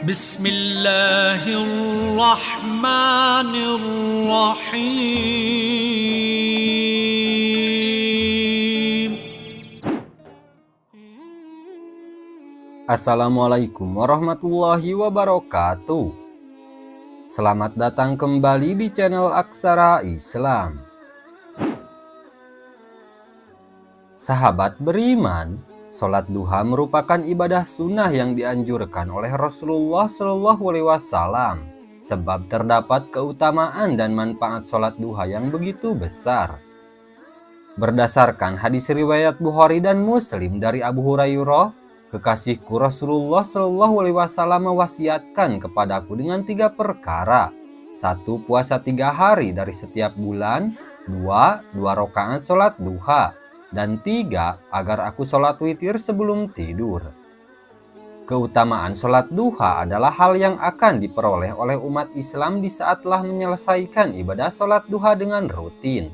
Bismillahirrahmanirrahim. Assalamualaikum warahmatullahi wabarakatuh. Selamat datang kembali di channel Aksara Islam. Sahabat beriman, sholat duha merupakan ibadah sunnah yang dianjurkan oleh Rasulullah SAW, sebab terdapat keutamaan dan manfaat sholat duha yang begitu besar. Berdasarkan hadis riwayat Bukhari dan Muslim dari Abu Hurairah, kekasihku Rasulullah SAW mewasiatkan kepadaku dengan 3 perkara. 1. Puasa 3 hari dari setiap bulan. 2. 2 rakaat sholat duha. Dan 3. Agar aku sholat witir sebelum tidur. Keutamaan sholat duha adalah hal yang akan diperoleh oleh umat Islam di saat telah menyelesaikan ibadah sholat duha dengan rutin.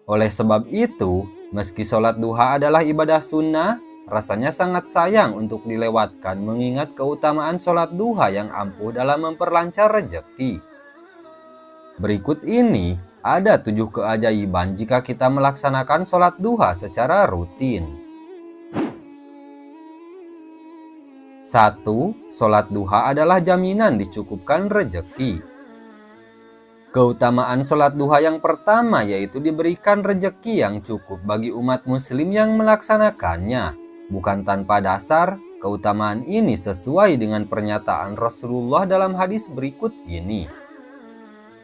Oleh sebab itu, meski sholat duha adalah ibadah sunnah, rasanya sangat sayang untuk dilewatkan mengingat keutamaan sholat duha yang ampuh dalam memperlancar rezeki. Berikut ini ada 7 keajaiban jika kita melaksanakan sholat duha secara rutin. 1. Sholat duha adalah jaminan dicukupkan rezeki. Keutamaan sholat duha yang pertama yaitu diberikan rezeki yang cukup bagi umat muslim yang melaksanakannya. Bukan tanpa dasar, keutamaan ini sesuai dengan pernyataan Rasulullah dalam hadis berikut ini.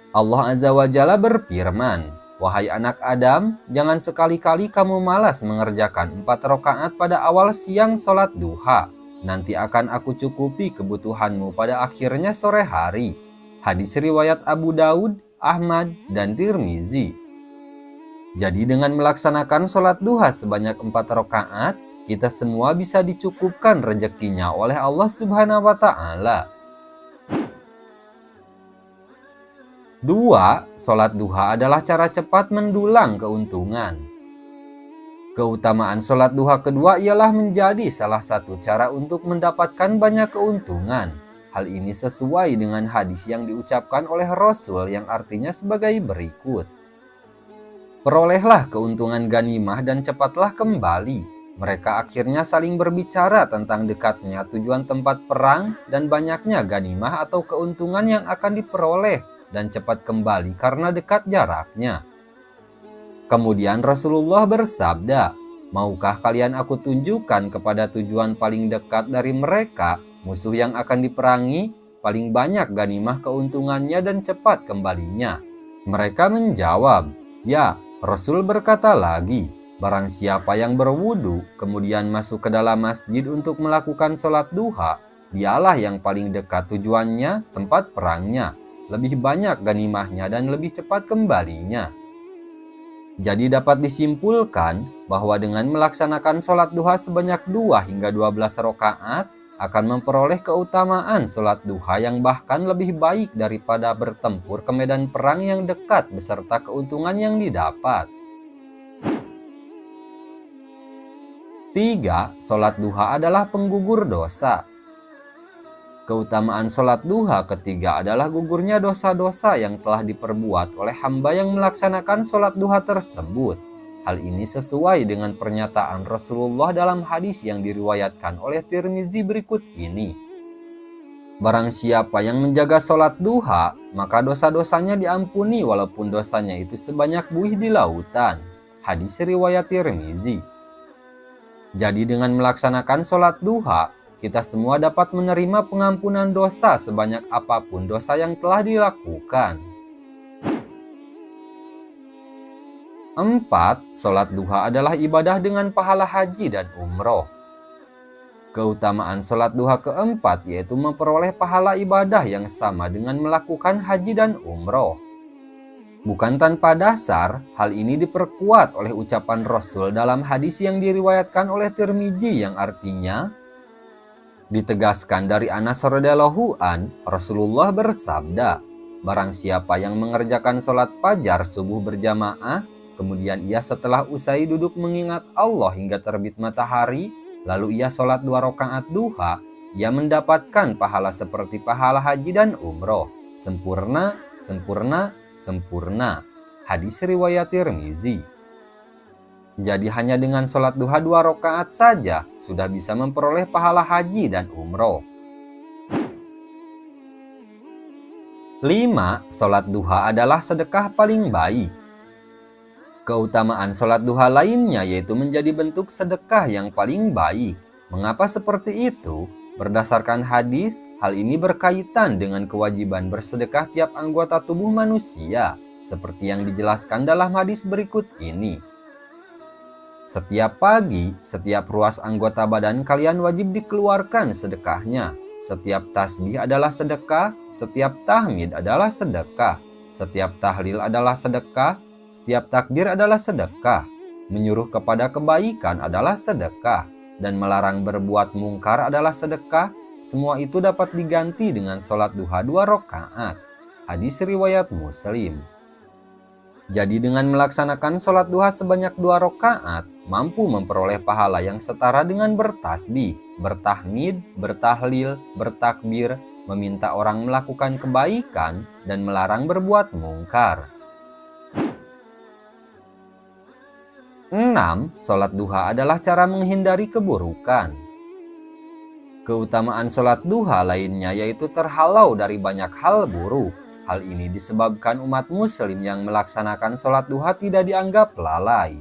Allah Azza wa Jalla berfirman, "Wahai anak Adam, jangan sekali-kali kamu malas mengerjakan 4 rakaat pada awal siang sholat duha. Nanti akan aku cukupi kebutuhanmu pada akhirnya sore hari." Hadis riwayat Abu Daud, Ahmad, dan Tirmizi. Jadi dengan melaksanakan sholat duha sebanyak 4 rakaat, kita semua bisa dicukupkan rezekinya oleh Allah Subhanahu wa Ta'ala. 2. Sholat duha adalah cara cepat mendulang keuntungan. Keutamaan sholat duha kedua ialah menjadi salah satu cara untuk mendapatkan banyak keuntungan. Hal ini sesuai dengan hadis yang diucapkan oleh Rasul yang artinya sebagai berikut. Perolehlah keuntungan ganimah dan cepatlah kembali. Mereka akhirnya saling berbicara tentang dekatnya tujuan tempat perang dan banyaknya ganimah atau keuntungan yang akan diperoleh dan cepat kembali karena dekat jaraknya. Kemudian Rasulullah bersabda, "Maukah kalian aku tunjukkan kepada tujuan paling dekat dari mereka, musuh yang akan diperangi, paling banyak ganimah keuntungannya dan cepat kembalinya?" Mereka menjawab, "Ya." Rasul berkata lagi, "Barang siapa yang berwudu, kemudian masuk ke dalam masjid untuk melakukan sholat duha, dialah yang paling dekat tujuannya, tempat perangnya, lebih banyak ganimahnya dan lebih cepat kembalinya." Jadi dapat disimpulkan bahwa dengan melaksanakan sholat duha sebanyak 2 hingga 12 rakaat akan memperoleh keutamaan sholat duha yang bahkan lebih baik daripada bertempur ke medan perang yang dekat beserta keuntungan yang didapat. 3. Sholat duha adalah penggugur dosa. Keutamaan sholat duha ketiga adalah gugurnya dosa-dosa yang telah diperbuat oleh hamba yang melaksanakan sholat duha tersebut. Hal ini sesuai dengan pernyataan Rasulullah dalam hadis yang diriwayatkan oleh Tirmizi berikut ini. Barang siapa yang menjaga sholat duha, maka dosa-dosanya diampuni walaupun dosanya itu sebanyak buih di lautan. Hadis riwayat Tirmizi. Jadi dengan melaksanakan sholat duha, kita semua dapat menerima pengampunan dosa sebanyak apapun dosa yang telah dilakukan. 4. Sholat duha adalah ibadah dengan pahala haji dan umroh. Keutamaan sholat duha keempat yaitu memperoleh pahala ibadah yang sama dengan melakukan haji dan umroh. Bukan tanpa dasar, hal ini diperkuat oleh ucapan Rasul dalam hadis yang diriwayatkan oleh Tirmizi yang artinya, ditegaskan dari Anas radhiyallahu an, Rasulullah bersabda, "Barang siapa yang mengerjakan sholat fajar subuh berjamaah, kemudian ia setelah usai duduk mengingat Allah hingga terbit matahari, lalu ia sholat 2 rakaat duha, ia mendapatkan pahala seperti pahala haji dan umroh. Sempurna, sempurna, sempurna. Hadis riwayat Tirmizi. Jadi hanya dengan sholat duha 2 rakaat saja sudah bisa memperoleh pahala haji dan umroh. 5. Sholat duha adalah sedekah paling baik. Keutamaan sholat duha lainnya yaitu menjadi bentuk sedekah yang paling baik. Mengapa seperti itu? Berdasarkan hadis, hal ini berkaitan dengan kewajiban bersedekah tiap anggota tubuh manusia, seperti yang dijelaskan dalam hadis berikut ini. Setiap pagi, setiap ruas anggota badan kalian wajib dikeluarkan sedekahnya. Setiap tasbih adalah sedekah, setiap tahmid adalah sedekah, setiap tahlil adalah sedekah, setiap takbir adalah sedekah. Menyuruh kepada kebaikan adalah sedekah, dan melarang berbuat mungkar adalah sedekah. Semua itu dapat diganti dengan sholat duha 2 rakaat. Hadis riwayat Muslim. Jadi dengan melaksanakan sholat duha sebanyak 2 rakaat, mampu memperoleh pahala yang setara dengan bertasbih, bertahmid, bertahlil, bertakbir, meminta orang melakukan kebaikan, dan melarang berbuat mungkar. 6. Sholat duha adalah cara menghindari keburukan. Keutamaan sholat duha lainnya yaitu terhalau dari banyak hal buruk. Hal ini disebabkan umat muslim yang melaksanakan sholat duha tidak dianggap lalai.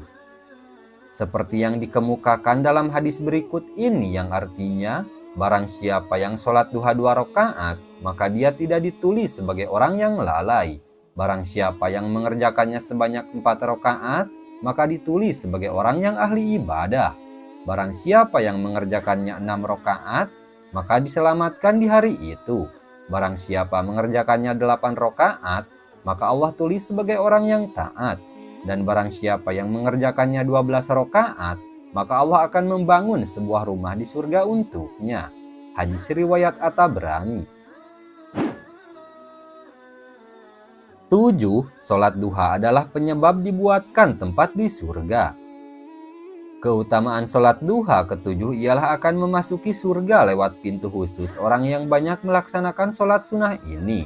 Seperti yang dikemukakan dalam hadis berikut ini yang artinya, barang siapa yang sholat duha 2 rakaat, maka dia tidak ditulis sebagai orang yang lalai. Barang siapa yang mengerjakannya sebanyak 4 rakaat, maka ditulis sebagai orang yang ahli ibadah. Barang siapa yang mengerjakannya 6 rakaat, maka diselamatkan di hari itu. Barang siapa mengerjakannya 8 rakaat, maka Allah tulis sebagai orang yang taat. Dan barang siapa yang mengerjakannya 12 rakaat, maka Allah akan membangun sebuah rumah di surga untuknya. Hadis riwayat At-Tabrani. 7. Sholat duha adalah penyebab dibuatkan tempat di surga. Keutamaan sholat duha ketujuh ialah akan memasuki surga lewat pintu khusus orang yang banyak melaksanakan sholat sunnah ini.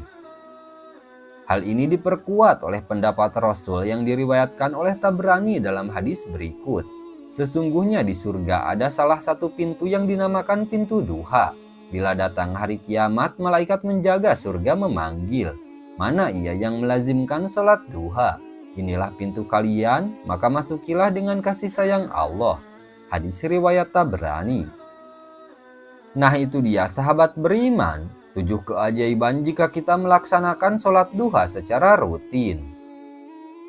Hal ini diperkuat oleh pendapat Rasul yang diriwayatkan oleh Tabrani dalam hadis berikut. Sesungguhnya di surga ada salah satu pintu yang dinamakan pintu duha. Bila datang hari kiamat, malaikat menjaga surga memanggil, "Mana ia yang melazimkan sholat duha? Inilah pintu kalian, maka masukilah dengan kasih sayang Allah." Hadis riwayat Tabrani. Nah itu dia sahabat beriman, 7 keajaiban jika kita melaksanakan sholat duha secara rutin.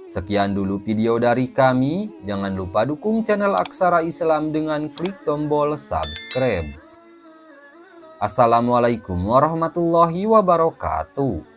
Sekian dulu video dari kami, jangan lupa dukung channel Aksara Islam dengan klik tombol subscribe. Assalamualaikum warahmatullahi wabarakatuh.